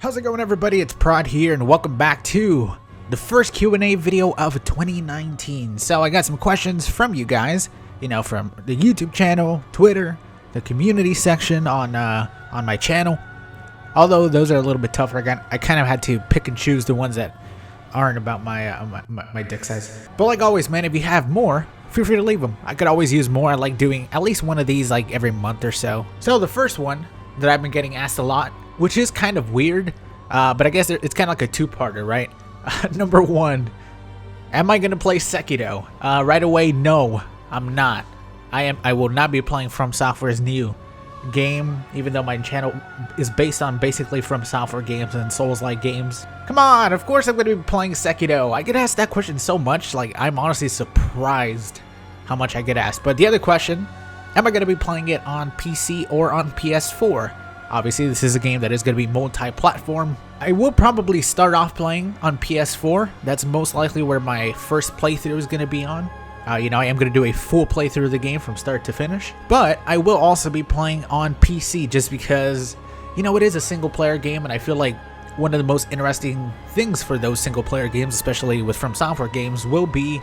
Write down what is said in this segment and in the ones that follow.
How's it going, everybody? It's Prod here, and welcome back to the first Q&A video of 2019. So I got some questions from you guys, from the YouTube channel, Twitter, the community section on my channel. Although those are a little bit tougher, I kind of had to pick and choose the ones that aren't about my dick size. But like always, man, if you have more, feel free to leave them. I could always use more. I like doing at least one of these like every month or so. So the first one that I've been getting asked a lot, which is kind of weird, but I guess it's kind of like a two-parter, right? Number one, am I going to play Sekiro? Right away, no, I'm not. I will not be playing From Software's new game, even though my channel is based on basically From Software games and Souls-like games. Come on, of course I'm going to be playing Sekiro. I get asked that question so much, like I'm honestly surprised how much I get asked. But the other question, am I going to be playing it on PC or on PS4? Obviously, this is a game that is going to be multi-platform. I will probably start off playing on PS4. That's most likely where my first playthrough is going to be on. I am going to do a full playthrough of the game from start to finish. But I will also be playing on PC just because, it is a single-player game, and I feel like one of the most interesting things for those single-player games, especially with From Software games, will be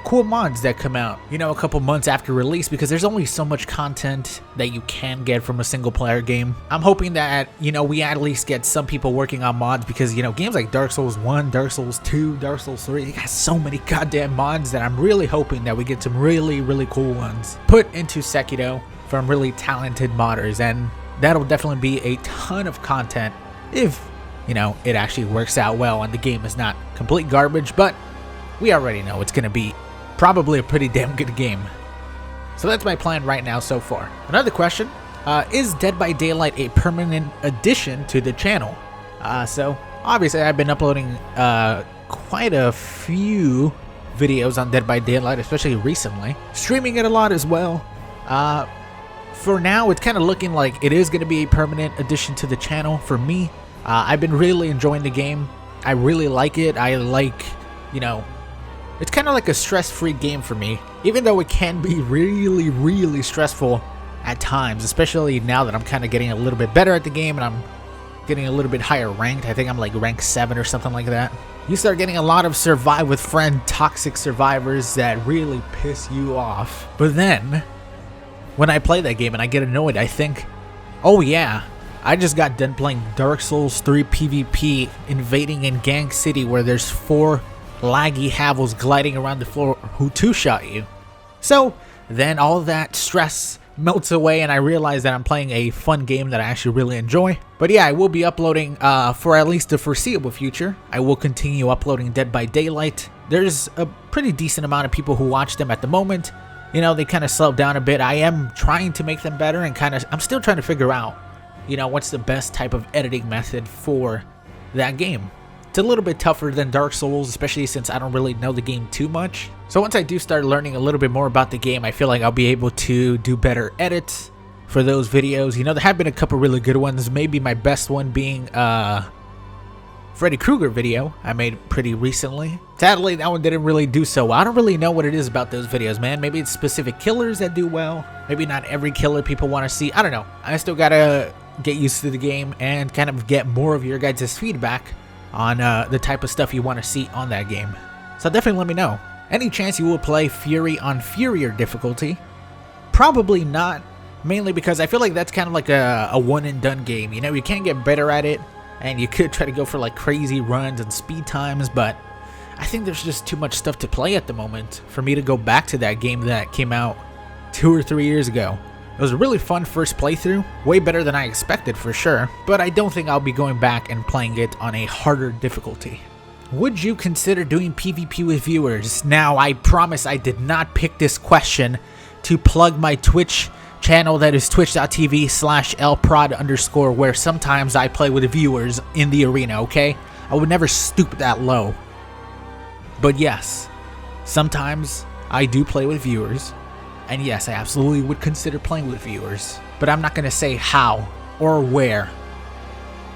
cool mods that come out, a couple months after release, because there's only so much content that you can get from a single player game. I'm hoping that, we at least get some people working on mods, because, games like Dark Souls 1, Dark Souls 2, Dark Souls 3, they got so many goddamn mods that I'm really hoping that we get some really, really cool ones put into Sekiro from really talented modders, and that'll definitely be a ton of content if, it actually works out well and the game is not complete garbage, but we already know it's going to be probably a pretty damn good game. So that's my plan right now so far. Another question, is Dead by Daylight a permanent addition to the channel? So obviously I've been uploading quite a few videos on Dead by Daylight, especially recently. Streaming it a lot as well. For now, it's kind of looking like it is going to be a permanent addition to the channel for me. I've been really enjoying the game. I really like it. I like, it's kind of like a stress-free game for me, even though it can be really, really stressful at times, especially now that I'm kind of getting a little bit better at the game and I'm getting a little bit higher ranked. I think I'm like rank 7 or something like that. You start getting a lot of survive with friend toxic survivors that really piss you off. But then, when I play that game and I get annoyed, I think, oh yeah, I just got done playing Dark Souls 3 PvP, invading in Gang City where there's 4 laggy havels gliding around the floor who two-shot you. So then all that stress melts away and I realize that I'm playing a fun game that I actually really enjoy. But yeah, I will be uploading for at least the foreseeable future. I will continue uploading Dead by Daylight. There's a pretty decent amount of people who watch them at the moment. They kind of slowed down a bit. I am trying to make them better and I'm still trying to figure out, what's the best type of editing method for that game. It's a little bit tougher than Dark Souls, especially since I don't really know the game too much. So once I do start learning a little bit more about the game, I feel like I'll be able to do better edits for those videos. There have been a couple really good ones, maybe my best one being Freddy Krueger video I made pretty recently. Sadly, that one didn't really do so well. I don't really know what it is about those videos, man. Maybe it's specific killers that do well. Maybe not every killer people want to see. I don't know. I still gotta get used to the game and kind of get more of your guys' feedback on the type of stuff you want to see on that game. So definitely let me know. Any chance you will play Fury on Furier difficulty? Probably not, mainly because I feel like that's kind of like a one and done game. You can get better at it, and you could try to go for like crazy runs and speed times, but I think there's just too much stuff to play at the moment for me to go back to that game that came out 2 or 3 years ago. It was a really fun first playthrough, way better than I expected for sure, but I don't think I'll be going back and playing it on a harder difficulty. Would you consider doing PvP with viewers? Now, I promise I did not pick this question to plug my Twitch channel that is twitch.tv/lprod_, where sometimes I play with viewers in the arena, okay? I would never stoop that low. But yes, sometimes I do play with viewers. And yes, I absolutely would consider playing with viewers, but I'm not going to say how or where.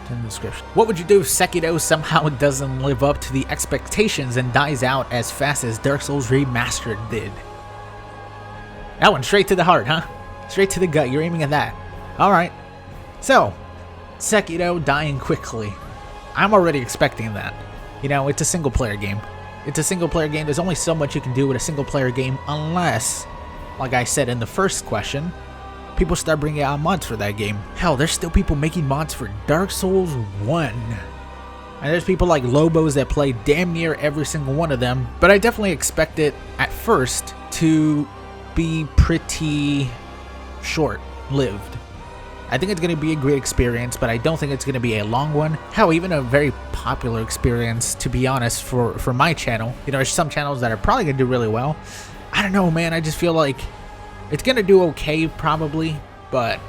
In the description. What would you do if Sekiro somehow doesn't live up to the expectations and dies out as fast as Dark Souls Remastered did? That one straight to the heart, huh? Straight to the gut. You're aiming at that. Alright. So, Sekiro dying quickly. I'm already expecting that. You know, it's a single player game. It's a single player game. There's only so much you can do with a single player game unless, like I said in the first question, people start bringing out mods for that game. Hell, there's still people making mods for Dark Souls 1. And there's people like Lobos that play damn near every single one of them. But I definitely expect it at first to be pretty short-lived. I think it's going to be a great experience, but I don't think it's going to be a long one. Hell, even a very popular experience, to be honest, for my channel. You know, there's some channels that are probably going to do really well. I don't know, man. I just feel like it's going to do okay, probably. But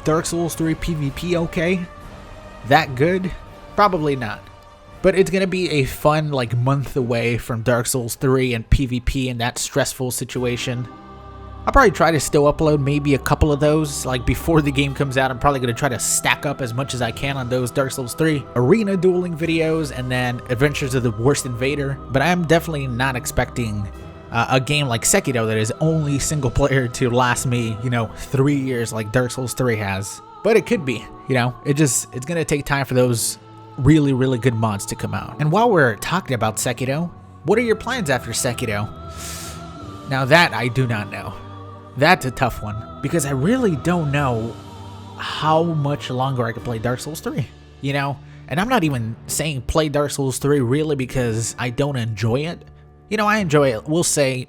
Dark Souls 3 PvP okay? That good? Probably not. But it's going to be a fun, like, month away from Dark Souls 3 and PvP in that stressful situation. I'll probably try to still upload maybe a couple of those, like before the game comes out. I'm probably going to try to stack up as much as I can on those Dark Souls 3 arena dueling videos and then Adventures of the Worst Invader. But I'm definitely not expecting a game like Sekiro that is only single player to last me, you know, 3 years like Dark Souls 3 has. But it could be, you know, it's going to take time for those really, really good mods to come out. And while we're talking about Sekiro, what are your plans after Sekiro? Now that I do not know. That's a tough one, because I really don't know how much longer I can play Dark Souls 3, you know? And I'm not even saying play Dark Souls 3 really because I don't enjoy it. You know, I enjoy it, we'll say,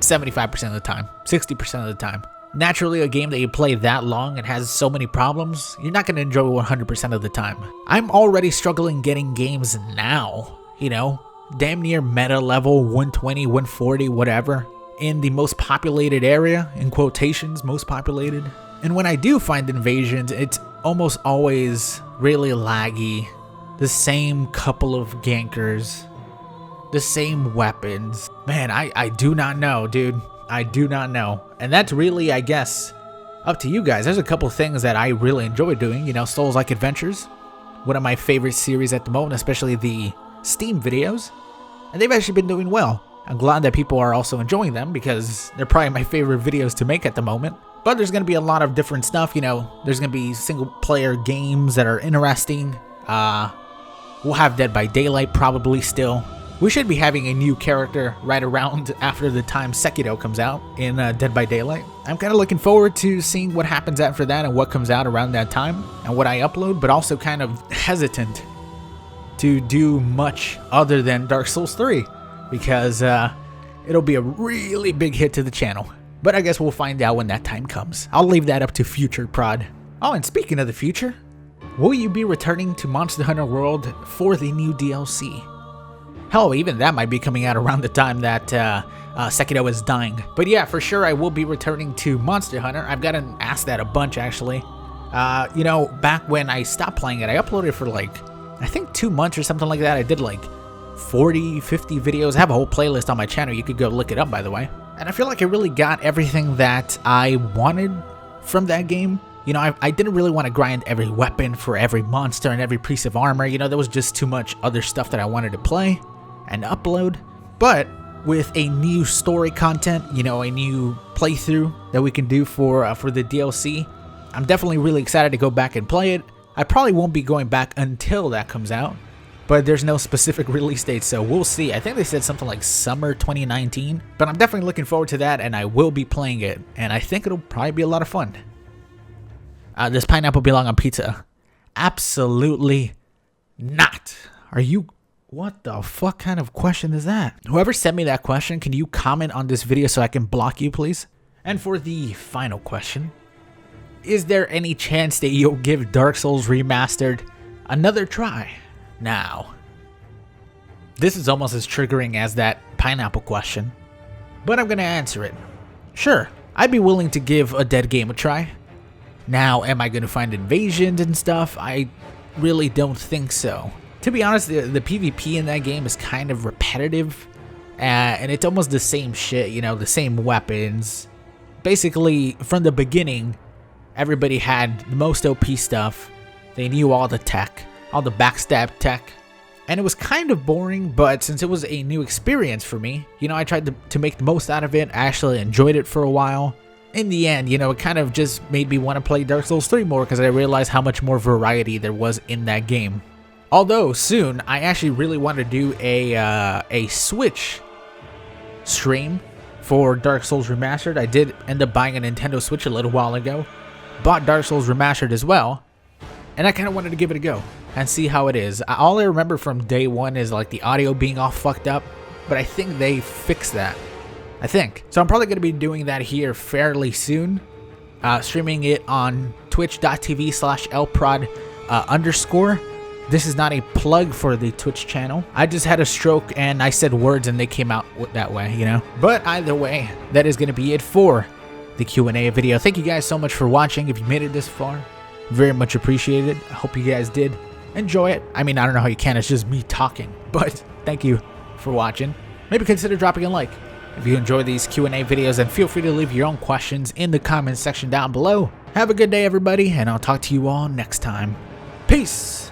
75% of the time, 60% of the time. Naturally, a game that you play that long and has so many problems, you're not going to enjoy 100% of the time. I'm already struggling getting games now, you know? Damn near meta level, 120, 140, whatever. In the most populated area, in quotations, most populated. And when I do find invasions, it's almost always really laggy. The same couple of gankers. The same weapons. Man, I do not know, dude. I do not know. And that's really, I guess, up to you guys. There's a couple things that I really enjoy doing. You know, Souls-like Adventures. One of my favorite series at the moment, especially the Steam videos. And they've actually been doing well. I'm glad that people are also enjoying them because they're probably my favorite videos to make at the moment. But there's going to be a lot of different stuff, you know. There's going to be single player games that are interesting. We'll have Dead by Daylight probably still. We should be having a new character right around after the time Sekiro comes out in Dead by Daylight. I'm kind of looking forward to seeing what happens after that and what comes out around that time and what I upload, but also kind of hesitant to do much other than Dark Souls 3. Because it'll be a really big hit to the channel. But I guess we'll find out when that time comes. I'll leave that up to future prod. Oh, and speaking of the future, will you be returning to Monster Hunter World for the new DLC? Hell, even that might be coming out around the time that Sekiro is dying. But yeah, for sure I will be returning to Monster Hunter. I've gotten asked that a bunch actually. You know, back when I stopped playing it, I uploaded for like, I think 2 months or something like that. I did like 40, 50 videos. I have a whole playlist on my channel. You could go look it up, by the way. And I feel like I really got everything that I wanted from that game. You know, I didn't really want to grind every weapon for every monster and every piece of armor. You know, there was just too much other stuff that I wanted to play and upload. But with a new story content, you know, a new playthrough that we can do for the DLC, I'm definitely really excited to go back and play it. I probably won't be going back until that comes out. But there's no specific release date, so we'll see. I think they said something like summer 2019. But I'm definitely looking forward to that, and I will be playing it. And I think it'll probably be a lot of fun. Does pineapple belong on pizza? Absolutely not. Are you... What the fuck kind of question is that? Whoever sent me that question, can you comment on this video so I can block you, please? And for the final question, is there any chance that you'll give Dark Souls Remastered another try? Now, this is almost as triggering as that pineapple question, but I'm going to answer it. Sure, I'd be willing to give a dead game a try. Now, am I going to find invasions and stuff? I really don't think so. To be honest, the PvP in that game is kind of repetitive, and it's almost the same shit, you know, the same weapons. Basically, from the beginning, everybody had the most OP stuff. They knew all the tech. All the backstab tech, and it was kind of boring, but since it was a new experience for me, you know, I tried to make the most out of it. I actually enjoyed it for a while. In the end, you know, it kind of just made me want to play Dark Souls 3 more because I realized how much more variety there was in that game. Although soon, I actually really want to do a Switch stream for Dark Souls Remastered. I did end up buying a Nintendo Switch a little while ago. Bought Dark Souls Remastered as well. And I kind of wanted to give it a go and see how it is. All I remember from day one is like the audio being all fucked up. But I think they fixed that. I think. So I'm probably going to be doing that here fairly soon. Streaming it on twitch.tv/lprod_. This is not a plug for the Twitch channel. I just had a stroke and I said words and they came out that way, you know. But either way, that is going to be it for the Q&A video. Thank you guys so much for watching. If you made it this far, very much appreciated. I hope you guys did enjoy it. I mean, I don't know how you can. It's just me talking. But thank you for watching. Maybe consider dropping a like if you enjoy these Q&A videos, and feel free to leave your own questions in the comments section down below. Have a good day, everybody, and I'll talk to you all next time. Peace!